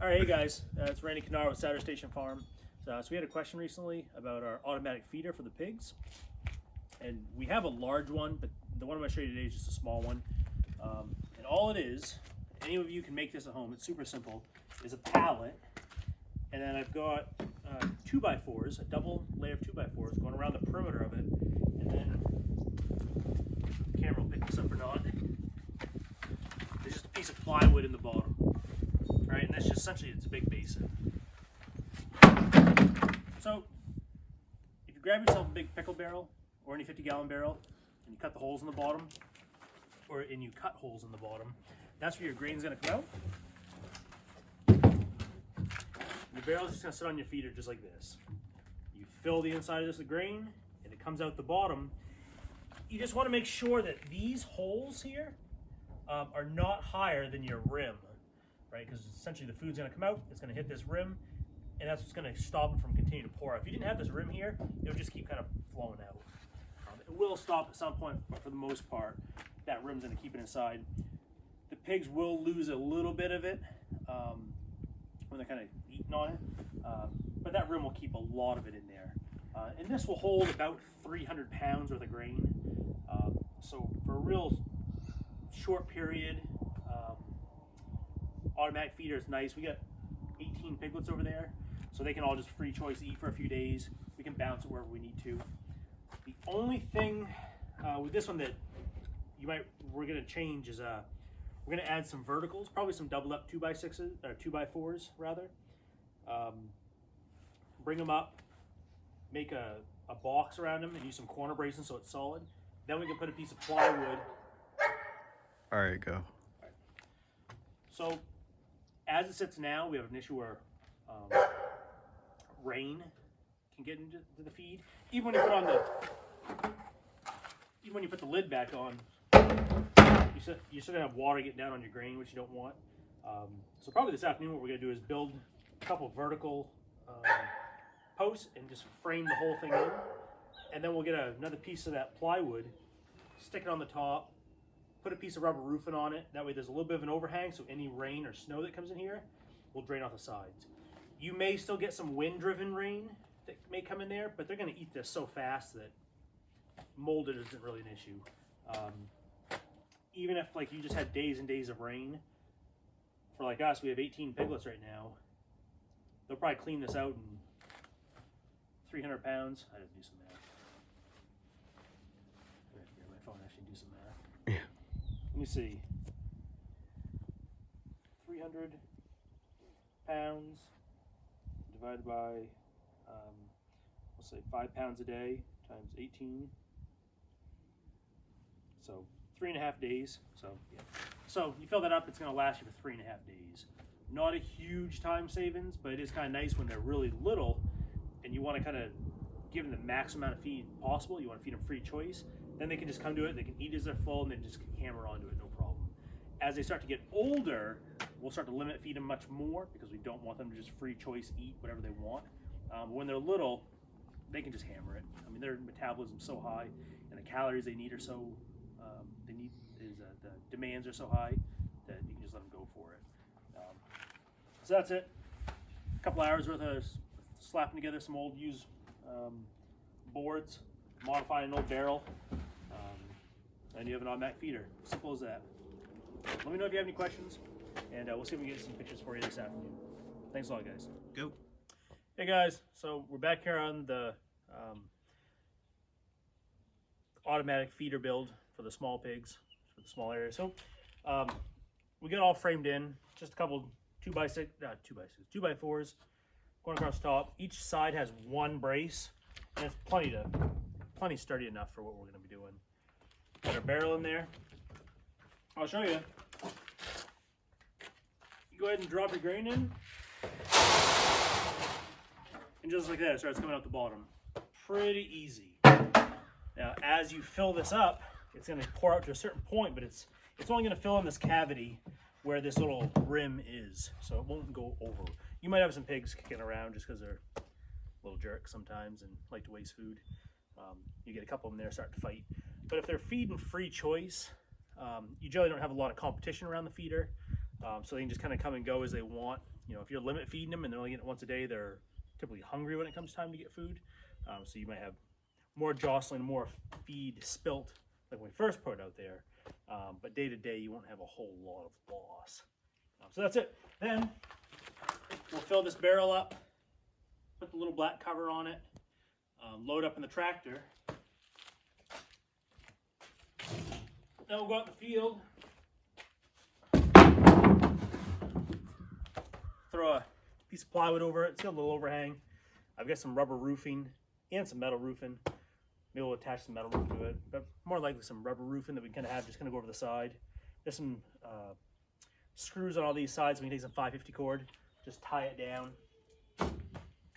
All right, hey guys, it's Randy Kennard with Saturday Station Farm. So we had a question recently about our automatic feeder for the pigs, and we have a large one, but the one I'm going to show you today is just a small one. And all it is, any of you can make this at home. It's super simple. Is a pallet, and then I've got 2x4s, a double layer of 2x4s going around the perimeter of it, and then the camera will pick this up or not. There's just a piece of plywood in the bottom. Right, and that's just essentially, it's a big basin. So if you grab yourself a big pickle barrel or any 50-gallon barrel and you cut the holes in the bottom, and you cut holes in the bottom, that's where your grain's going to come out. The barrel's just going to sit on your feeder just like this. You fill the inside of this with grain and it comes out the bottom. You just want to make sure that these holes here are not higher than your rim. Right, because essentially the food's going to come out, it's going to hit this rim, and that's what's going to stop it from continuing to pour out. If you didn't have this rim here, it would just keep kind of flowing out. It will stop at some point, but for the most part, that rim's going to keep it inside. The pigs will lose a little bit of it when they're kind of eating on it, but that rim will keep a lot of it in there. And this will hold about 300 pounds worth of grain. So for a real short period, automatic feeder is nice. We got 18 piglets over there, so they can all just free choice eat for a few days. We can bounce it wherever we need to. The only thing with this one that we're gonna change is we're gonna add some verticals, probably some doubled up 2x6s or 2x4s rather. Bring them up, make a box around them, and use some corner bracing so it's solid. Then we can put a piece of plywood. All right, go. So as it sits now, we have an issue where rain can get into the feed. Even when you put the lid back on, you're still gonna have water getting down on your grain, which you don't want. So probably this afternoon, what we're gonna do is build a couple of vertical posts and just frame the whole thing in, and then we'll get another piece of that plywood, stick it on the top, put a piece of rubber roofing on it. That way there's a little bit of an overhang, so any rain or snow that comes in here will drain off the sides. You may still get some wind-driven rain that may come in there, but they're gonna eat this so fast that molded isn't really an issue. Even if like you just had days and days of rain, for like us, we have 18 piglets right now. They'll probably clean this out in 300 pounds. I didn't do some math. I have to get my phone and actually do some math. Yeah. Let me see. 300 pounds divided by, let's say 5 pounds a day times 18. So 3.5 days. So yeah. So you fill that up, it's going to last you for 3.5 days. Not a huge time savings, but it is kind of nice when they're really little and you want to kind of give them the max amount of feed possible. You want to feed them free choice. Then they can just come to it, they can eat as they're full, and then just hammer onto it, no problem. As they start to get older, we'll start to limit feed them much more because we don't want them to just free choice eat whatever they want. When they're little, they can just hammer it. I mean, their metabolism's so high, and the calories they need are so, the demands are so high that you can just let them go for it. So that's it. A couple hours worth of slapping together some old used boards, modifying an old barrel, and you have an automatic feeder. Simple as that. Let me know if you have any questions, and we'll see if we can get some pictures for you this afternoon. Thanks a lot, guys. Go. Hey guys, so we're back here on the automatic feeder build for the small pigs, for the small area. So we got all framed in, just a couple 2x4s going across the top. Each side has one brace, and it's plenty sturdy enough for what we're going to be doing. Got our barrel in there. I'll show you. You go ahead and drop your grain in, and just like that, it starts coming out the bottom. Pretty easy. Now, as you fill this up, it's going to pour out to a certain point, but it's only going to fill in this cavity where this little rim is, so it won't go over. You might have some pigs kicking around just because they're little jerks sometimes and like to waste food. You get a couple of them there starting to fight. But if they're feeding free choice, you generally don't have a lot of competition around the feeder, so they can just kind of come and go as they want. You know, if you're limit feeding them and they're only getting it once a day, they're typically hungry when it comes time to get food. So you might have more jostling, more feed spilt like when we first put it out there. But day to day, you won't have a whole lot of loss. So that's it. Then we'll fill this barrel up, put the little black cover on it, load up in the tractor. Then we'll go out in the field, throw a piece of plywood over it. It's got a little overhang. I've got some rubber roofing and some metal roofing. Maybe we'll attach some metal roof to it, but more likely some rubber roofing that we kind of have just going to go over the side. There's some screws on all these sides, so we can take some 550 cord, just tie it down.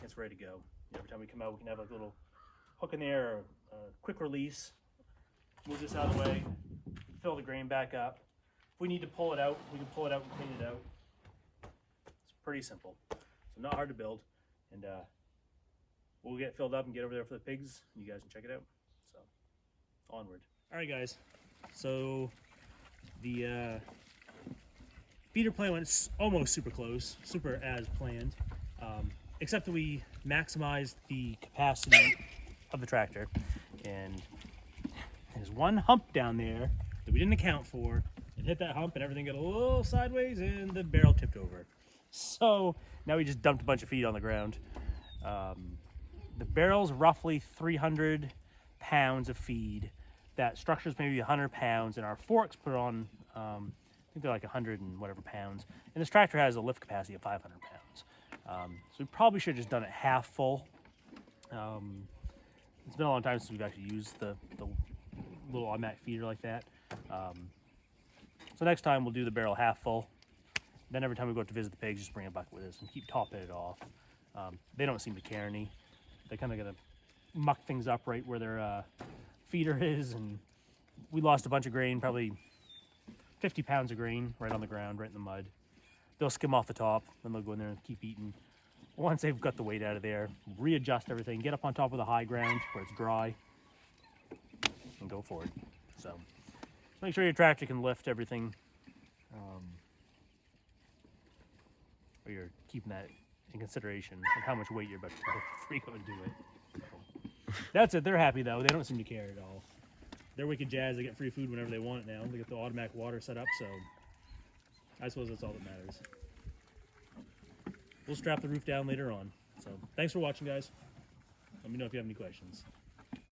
It's ready to go. Every time we come out, we can have like a little hook in there, or a quick release. Move this out of the way, fill the grain back up. If we need to pull it out, we can pull it out and clean it out. It's pretty simple, so not hard to build, and we'll get filled up and get over there for the pigs. You guys can check it out. So, onward. All right, guys. So the feeder plan went almost super close, super as planned, except that we maximized the capacity of the tractor, and there's one hump down there that we didn't account for. It hit that hump and everything got a little sideways and the barrel tipped over. So now we just dumped a bunch of feed on the ground. The barrel's roughly 300 pounds of feed. That structure's maybe 100 pounds, and our forks put on, I think they're like 100 and whatever pounds. And this tractor has a lift capacity of 500 pounds. So we probably should have just done it half full. It's been a long time since we've actually used the little automatic feeder like that. So next time we'll do the barrel half full. Then every time we go out to visit the pigs, just bring a bucket with us and keep topping it off. They don't seem to care any. They kind of gotta muck things up right where their feeder is, and we lost a bunch of grain, probably 50 pounds of grain right on the ground, right in the mud. They'll skim off the top, then they'll go in there and keep eating. Once they've got the weight out of there, readjust everything, get up on top of the high ground where it's dry, and go forward. So make sure your tractor can lift everything, or you're keeping that in consideration of how much weight you're about to lift before you go and do it. So, that's it. They're happy though. They don't seem to care at all. They're wicked jazz. They get free food whenever they want it now. They get the automatic water set up, so I suppose that's all that matters. We'll strap the roof down later on. So thanks for watching, guys. Let me know if you have any questions.